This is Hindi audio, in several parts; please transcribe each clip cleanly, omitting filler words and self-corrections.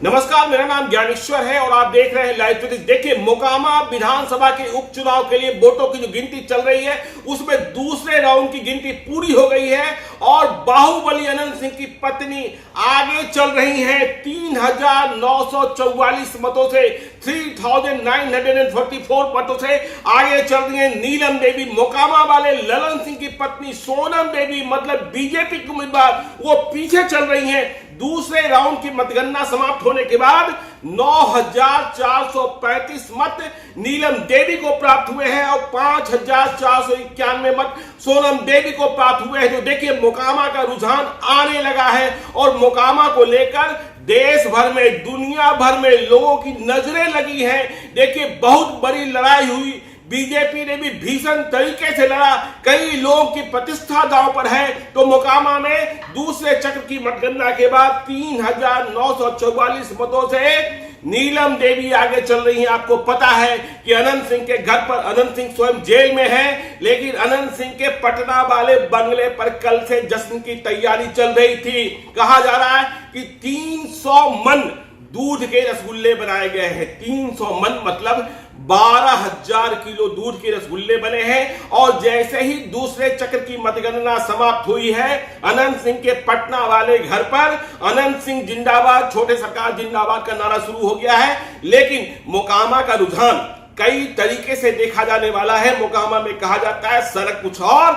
नमस्कार, मेरा नाम ज्ञानेश्वर है और आप देख रहे हैं लाइव फिजिक्स। देखिए, मोकामा विधानसभा के उपचुनाव के लिए वोटों की जो गिनती चल रही है उसमें दूसरे राउंड की गिनती पूरी हो गई है और बाहुबली अनंत सिंह की पत्नी आगे चल रही है 3,944 मतों से, 3,944 मतों से आगे चल रही है नीलम देवी। मोकामा वाले ललन सिंह की पत्नी सोनम देवी मतलब बीजेपी की उम्मीदवार, वो पीछे चल रही हैं। दूसरे राउंड की मतगणना समाप्त होने के बाद 9,435 मत नीलम देवी को प्राप्त हुए हैं और 5,491 मत सोनम देवी को प्राप्त हुए हैं। तो देखिए, मोकामा का रुझान आने लगा है और मोकामा को लेकर देश भर में, दुनिया भर में लोगों की नजरें लगी हैं। देखिए, बहुत बड़ी लड़ाई हुई, बीजेपी ने भी भीषण तरीके से लड़ा, कई लोगों की प्रतिष्ठा दांव पर है। तो मोकामा में दूसरे चक्र की मतगणना के बाद 3,944 मतों से नीलम देवी आगे चल रही है। आपको पता है कि अनंत सिंह के घर पर अनंत सिंह स्वयं जेल में है, लेकिन अनंत सिंह के पटना वाले बंगले पर कल से जश्न की तैयारी चल रही थी। कहा जा रहा है कि 300 मन दूध के रसगुल्ले बनाए गए हैं। 300 मन मतलब 12,000 किलो दूध के रसगुल्ले बने हैं। और जैसे ही दूसरे चक्र की मतगणना समाप्त हुई है, अनंत सिंह के पटना वाले घर पर अनंत सिंह जिंदाबाद, छोटे सरकार जिंदाबाद का नारा शुरू हो गया है। लेकिन मोकामा का रुझान कई तरीके से देखा जाने वाला है। मोकामा में कहा जाता है सड़क कुछ और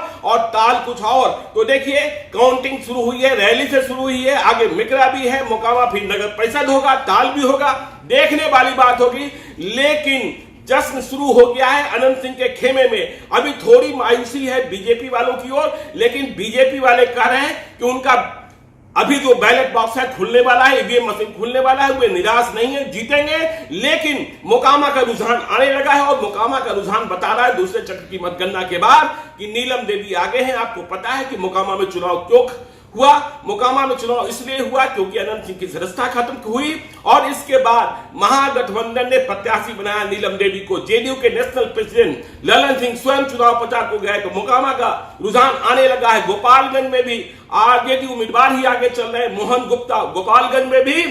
ताल कुछ और। तो देखिए, काउंटिंग शुरू हुई है, रैली से शुरू हुई है, आगे मिकरा भी है, मोकामा फिर नगर परिषद होगा, ताल भी होगा, देखने वाली बात होगी। लेकिन जश्न शुरू हो गया है अनंत सिंह के खेमे में। अभी थोड़ी मायूसी है बीजेपी वालों की ओर, लेकिन बीजेपी वाले कह रहे हैं कि उनका अभी जो बैलेट बॉक्स है खुलने वाला है, ईवीएम मशीन खुलने वाला है, वे निराश नहीं है, जीतेंगे। लेकिन मोकामा का रुझान आने लगा है और मोकामा का रुझान बता रहा है दूसरे चक्र की मतगणना के बाद कि नीलम देवी आगे हैं। आपको पता है कि मोकामा में चुनाव क्यों हुआ? मोकामा में चुनाव इसलिए हुआ क्योंकि अनंत सिंह की सदस्यता खत्म हुई और इसके बाद महागठबंधन ने प्रत्याशी बनाया नीलम देवी को। जेडीयू के नेशनल प्रेसिडेंट ललन सिंह स्वयं चुनाव प्रचार को गए। तो मोकामा का रुझान आने लगा है। गोपालगंज में भी जेडीयू उम्मीदवार ही आगे चल रहे हैं, मोहन गुप्ता। गोपालगंज में भी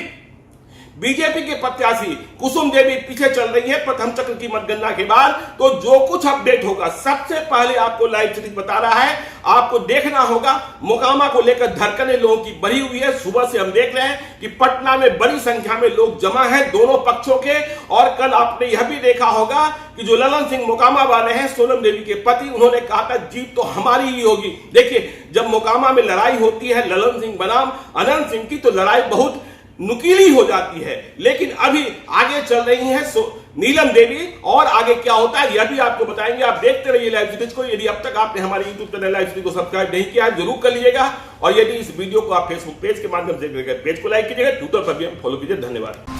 बीजेपी के प्रत्याशी कुसुम देवी पीछे चल रही है प्रथम चक्र की मतगणना के बाद। तो जो कुछ अपडेट होगा सबसे पहले आपको लाइव सीरीज बता रहा है। आपको देखना होगा, मोकामा को लेकर धड़कनें लोगों की बढ़ी हुई है। सुबह से हम देख रहे हैं कि पटना में बड़ी संख्या में लोग जमा हैं दोनों पक्षों के। और कल आपने यह भी देखा होगा कि जो ललन सिंह मोकामा वाले हैं, सोनम देवी के पति, उन्होंने कहा था जीत तो हमारी ही होगी। देखिए, जब मोकामा में लड़ाई होती है ललन सिंह बनाम अनंत सिंह की, तो लड़ाई बहुत नुकीली हो जाती है। लेकिन अभी आगे चल रही है नीलम देवी और आगे क्या होता है यह भी आपको बताएंगे। आप देखते रहिए लाइव सीरीज को। यदि अब तक आपने हमारे यूट्यूब चैनल लाइव सीरीज को सब्सक्राइब नहीं किया है, जरूर कर लीजिएगा। और यदि इस वीडियो को आप फेसबुक पेज के माध्यम से पेज को लाइक कीजिएगा, ट्विटर पर भी फॉलो कीजिए। धन्यवाद।